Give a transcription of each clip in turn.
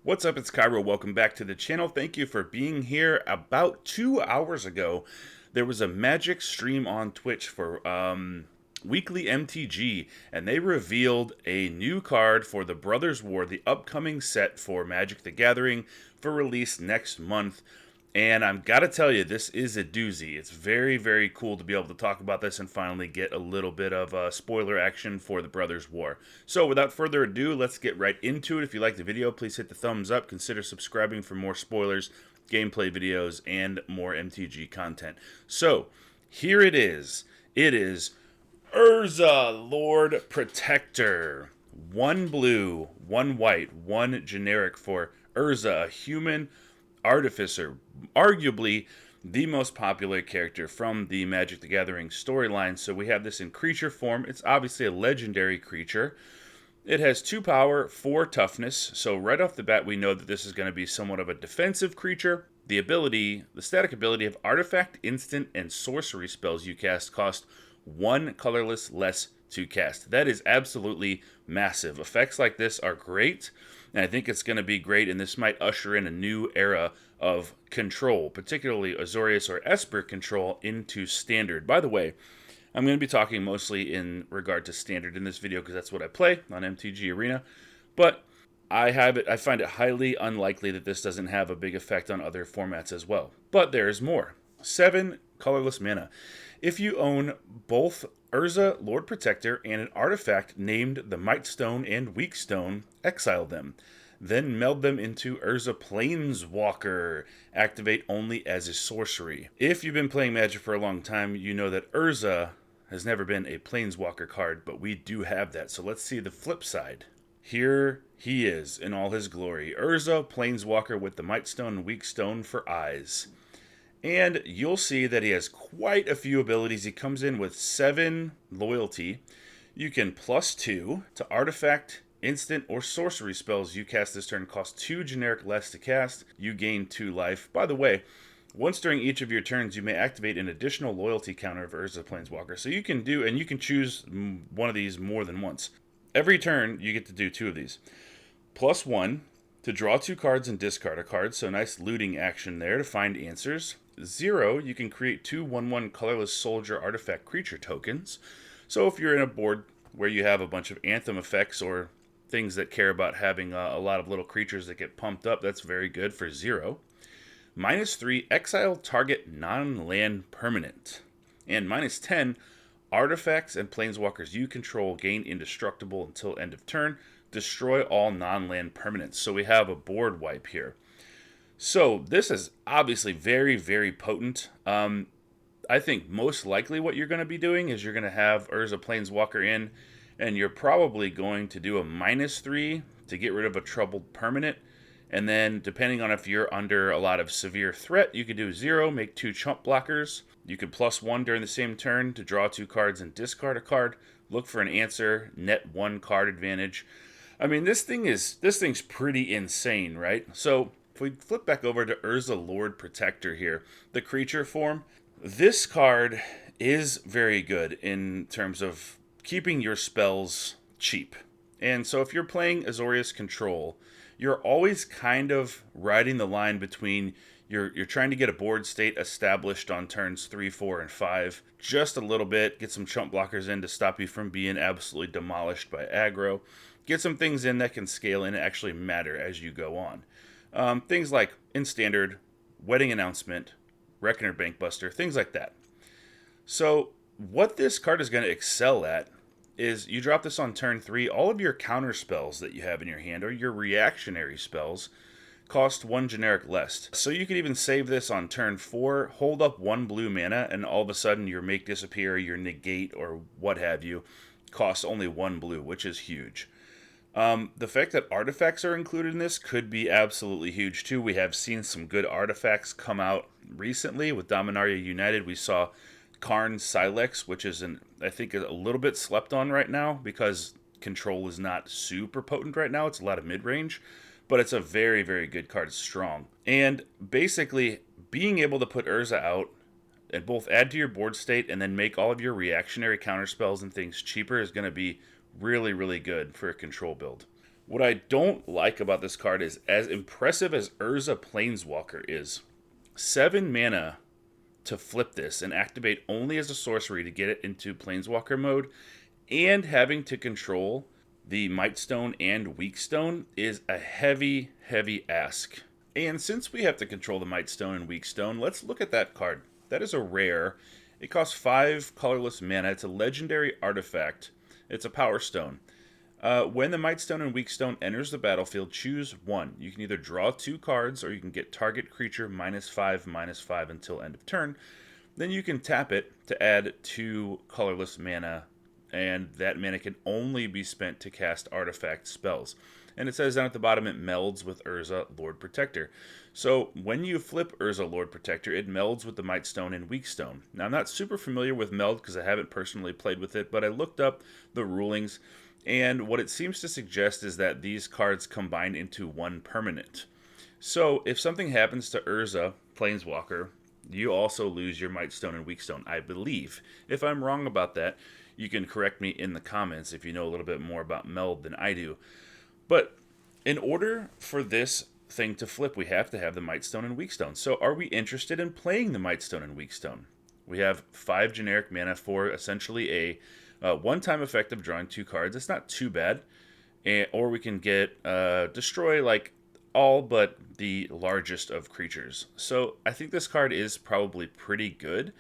What's up, it's Kaero. Welcome back to the channel. Thank you for being here. About 2 hours ago, there was a Magic stream on Twitch for weekly MTG, and they revealed a new card for the Brothers War, the upcoming set for Magic the Gathering, for release next month. And I've got to tell you, this is a doozy. It's very, very cool to be able to talk about this and finally get a little bit of spoiler action for the Brothers War. So without further ado, let's get right into it. If you like the video, please hit the thumbs up. Consider subscribing for more spoilers, gameplay videos, and more MTG content. So here it is. It is Urza, Lord Protector. 1 blue, 1 white, 1 generic for Urza, a human artificer, arguably the most popular character from the Magic the Gathering storyline. So we have this in creature form. It's obviously a legendary creature. It has 2 power, 4 toughness, so right off the bat we know that this is going to be somewhat of a defensive creature. The static ability of artifact, instant, and sorcery spells you cast cost 1 colorless less to cast. That is absolutely massive. Effects like this are great, and I think it's going to be great, and this might usher in a new era of control, particularly Azorius or Esper control into Standard. By the way, I'm going to be talking mostly in regard to Standard in this video because that's what I play on MTG Arena, but I find it highly unlikely that this doesn't have a big effect on other formats as well. But there's more. 7 colorless mana. If you own both Urza, Lord Protector, and an artifact named the Might Stone and Weak Stone, exile them. Then meld them into Urza Planeswalker. Activate only as a sorcery. If you've been playing Magic for a long time, you know that Urza has never been a Planeswalker card, but we do have that. So let's see the flip side. Here he is in all his glory. Urza Planeswalker with the Might Stone and Weak Stone for eyes. And you'll see that he has quite a few abilities. He comes in with 7 loyalty. You can +2 to artifact, instant, or sorcery spells you cast this turn cost 2 generic less to cast. You gain 2 life. By the way, once during each of your turns, you may activate an additional loyalty counter of Urza Planeswalker. So you can do, and you can choose one of these more than once. Every turn, you get to do 2 of these. +1 to draw 2 cards and discard a card. So nice looting action there to find answers. 0, you can create 2 1/1 colorless soldier artifact creature tokens. So if you're in a board where you have a bunch of Anthem effects or things that care about having a lot of little creatures that get pumped up, that's very good for 0. -3, exile target non-land permanent. And -10, artifacts and planeswalkers you control gain indestructible until end of turn. Destroy all non-land permanents. So we have a board wipe here. So this is obviously very, very potent. I think most likely what you're going to be doing is you're going to have Urza Planeswalker in, and you're probably going to do a -3 to get rid of a troubled permanent. And then depending on if you're under a lot of severe threat, you could do 0, make 2 chump blockers. You could +1 during the same turn to draw 2 cards and discard a card. Look for an answer, net 1 card advantage. I mean, this thing's pretty insane, right? So if we flip back over to Urza Lord Protector here, the creature form, this card is very good in terms of keeping your spells cheap. And so if you're playing Azorius Control, you're always kind of riding the line between you're trying to get a board state established on turns 3, 4, and 5 just a little bit, get some chump blockers in to stop you from being absolutely demolished by aggro, get some things in that can scale in and actually matter as you go on. Things like, in Standard, Wedding Announcement, Reckoner Bankbuster, things like that. So what this card is going to excel at is you drop this on turn 3, all of your counter spells that you have in your hand, or your reactionary spells, cost 1 generic less. So you could even save this on turn 4, hold up 1 blue mana, and all of a sudden your Make Disappear, your Negate, or what have you, costs only 1 blue, which is huge. The fact that artifacts are included in this could be absolutely huge too. We have seen some good artifacts come out recently. With Dominaria United, we saw Karn Silex, which is, I think, a little bit slept on right now because control is not super potent right now. It's a lot of mid-range, but it's a very, very good card. It's strong. And basically, being able to put Urza out and both add to your board state and then make all of your reactionary counterspells and things cheaper is going to be really, really good for a control build. What I don't like about this card is, as impressive as Urza Planeswalker is, 7 mana to flip this and activate only as a sorcery to get it into Planeswalker mode, and having to control the Mightstone and Weakstone is a heavy, heavy ask. And since we have to control the Mightstone and Weakstone, let's look at that card. That is a rare. It costs 5 colorless mana. It's a legendary artifact. It's a Power Stone. When the Mightstone and Weakstone enters the battlefield, choose one. You can either draw 2 cards, or you can get target creature -5/-5 until end of turn. Then you can tap it to add 2 colorless mana, and that mana can only be spent to cast artifact spells. And it says down at the bottom, it melds with Urza Lord Protector. So when you flip Urza Lord Protector, it melds with the Mightstone and Weakstone. Now, I'm not super familiar with meld because I haven't personally played with it, but I looked up the rulings, and what it seems to suggest is that these cards combine into one permanent. So if something happens to Urza Planeswalker, you also lose your Mightstone and Weakstone, I believe. If I'm wrong about that, you can correct me in the comments if you know a little bit more about meld than I do. But in order for this thing to flip, we have to have the Mightstone and Weakstone. So are we interested in playing the Mightstone and Weakstone? We have 5 generic mana for essentially a one-time effect of drawing 2 cards. It's not too bad. Or we can get destroy like all but the largest of creatures. So I think this card is probably pretty good.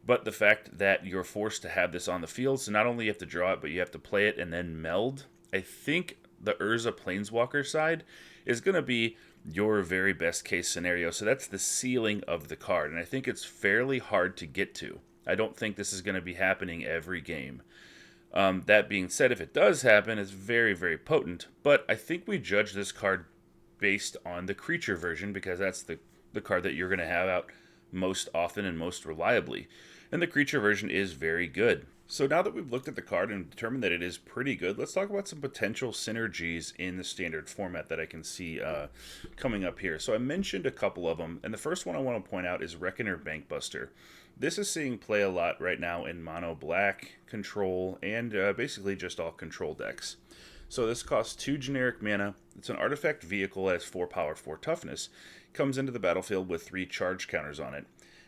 But the fact that you're forced to have this on the field, so not only you have to draw it, but you have to play it and then meld, I think the Urza Planeswalker side is going to be your very best case scenario. So that's the ceiling of the card, and I think it's fairly hard to get to. I don't think this is going to be happening every game. That being said, if it does happen, it's very, very potent. But I think we judge this card based on the creature version, because that's the card that you're going to have out most often and most reliably. And the creature version is very good. So now that we've looked at the card and determined that it is pretty good, let's talk about some potential synergies in the standard format that I can see coming up here. So I mentioned a couple of them, and the first one I want to point out is Reckoner Bankbuster. This is seeing play a lot right now in mono black, control, and basically just all control decks. So this costs 2 generic mana. It's an artifact vehicle, has 4 power, 4 toughness. Comes into the battlefield with 3 charge counters on it.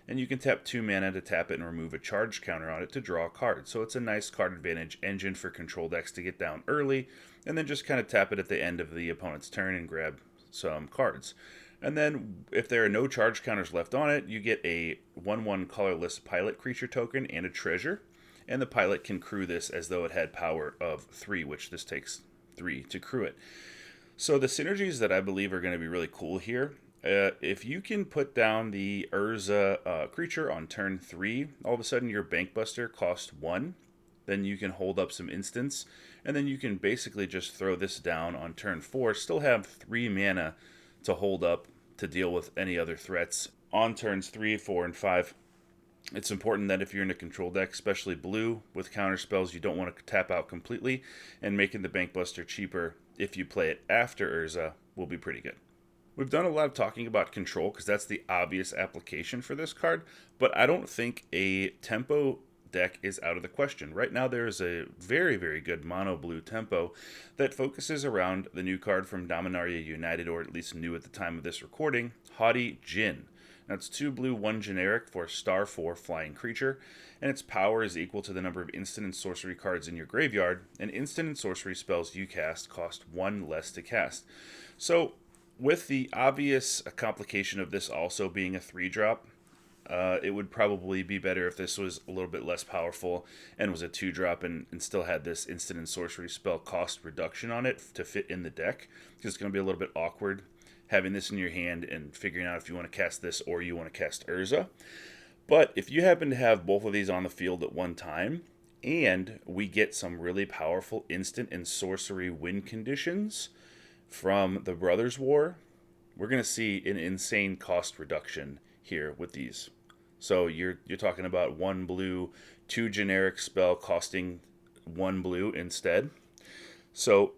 And you can tap 2 mana to tap it and remove a charge counter on it to draw a card. So it's a nice card advantage engine for control decks to get down early, and then just kind of tap it at the end of the opponent's turn and grab some cards. And then if there are no charge counters left on it, you get a 1/1 colorless pilot creature token and a treasure. And the pilot can crew this as though it had power of 3, which this takes 3 to crew it. So the synergies that I believe are going to be really cool here, if you can put down the Urza creature on turn 3, all of a sudden your Bankbuster costs 1. Then you can hold up some instants, and then you can basically just throw this down on turn 4, still have 3 mana to hold up to deal with any other threats on turns 3, 4, and 5. It's important that if you're in a control deck, especially blue, with counter spells, you don't want to tap out completely, and making the Bankbuster cheaper if you play it after Urza will be pretty good. We've done a lot of talking about control because that's the obvious application for this card, but I don't think a tempo deck is out of the question. Right now there is a very, very good mono blue tempo that focuses around the new card from Dominaria United, or at least new at the time of this recording, Haughty Djinn. Now it's 2 blue, 1 generic for a star 4 flying creature, and its power is equal to the number of instant and sorcery cards in your graveyard, and instant and sorcery spells you cast cost 1 less to cast. So with the obvious complication of this also being a 3-drop, it would probably be better if this was a little bit less powerful and was a 2-drop and still had this instant and sorcery spell cost reduction on it to fit in the deck, because it's going to be a little bit awkward having this in your hand and figuring out if you want to cast this or you want to cast Urza. But if you happen to have both of these on the field at one time, and we get some really powerful instant and sorcery win conditions from the Brothers War, we're going to see an insane cost reduction here with these. So you're talking about 1 blue, 2 generic spell costing 1 blue instead. So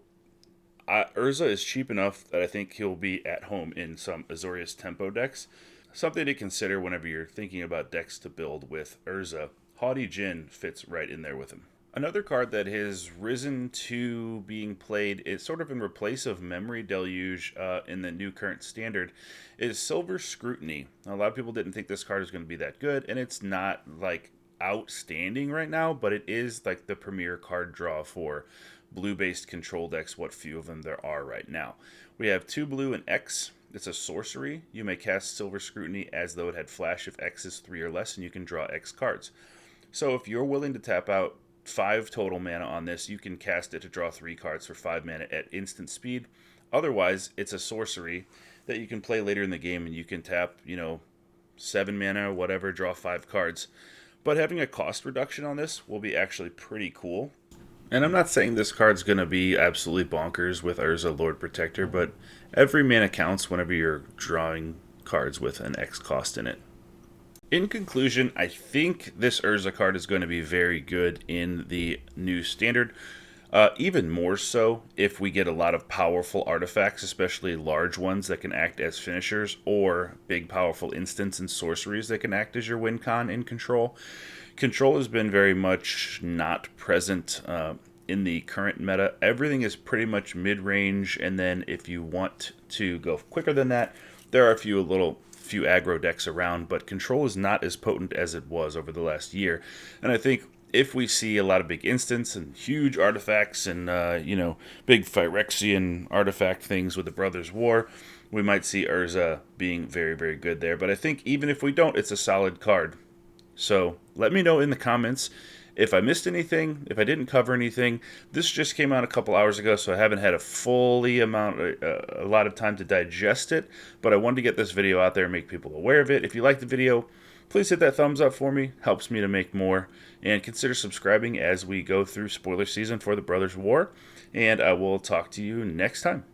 Urza is cheap enough that I think he'll be at home in some Azorius tempo decks. Something to consider whenever you're thinking about decks to build with Urza. Haughty Djinn fits right in there with him. Another card that has risen to being played is sort of in replace of Memory Deluge in the new current standard is Silver Scrutiny. A lot of people didn't think this card was going to be that good, and it's not like outstanding right now, but it is like the premier card draw for blue-based control decks, what few of them there are right now. We have 2 blue and X. It's a sorcery. You may cast Silver Scrutiny as though it had flash if X is 3 or less, and you can draw X cards. So if you're willing to tap out 5 total mana on this, you can cast it to draw 3 cards for 5 mana at instant speed. Otherwise, it's a sorcery that you can play later in the game, and you can tap, 7 mana or whatever, draw 5 cards. But having a cost reduction on this will be actually pretty cool. And I'm not saying this card's going to be absolutely bonkers with Urza Lord Protector, but every mana counts whenever you're drawing cards with an X cost in it. In conclusion, I think this Urza card is going to be very good in the new standard. Even more so if we get a lot of powerful artifacts, especially large ones that can act as finishers, or big powerful instants and sorceries that can act as your win con in control. Control has been very much not present in the current meta. Everything is pretty much mid-range, and then if you want to go quicker than that, there are a few aggro decks around, but control is not as potent as it was over the last year. And I think if we see a lot of big instants and huge artifacts and, big Phyrexian artifact things with the Brothers' War, we might see Urza being very, very good there. But I think even if we don't, it's a solid card. So let me know in the comments if I missed anything, if I didn't cover anything. This just came out a couple hours ago, so I haven't had a lot of time to digest it. But I wanted to get this video out there and make people aware of it. If you like the video, please hit that thumbs up for me. Helps me to make more. And consider subscribing as we go through spoiler season for the Brothers' War. And I will talk to you next time.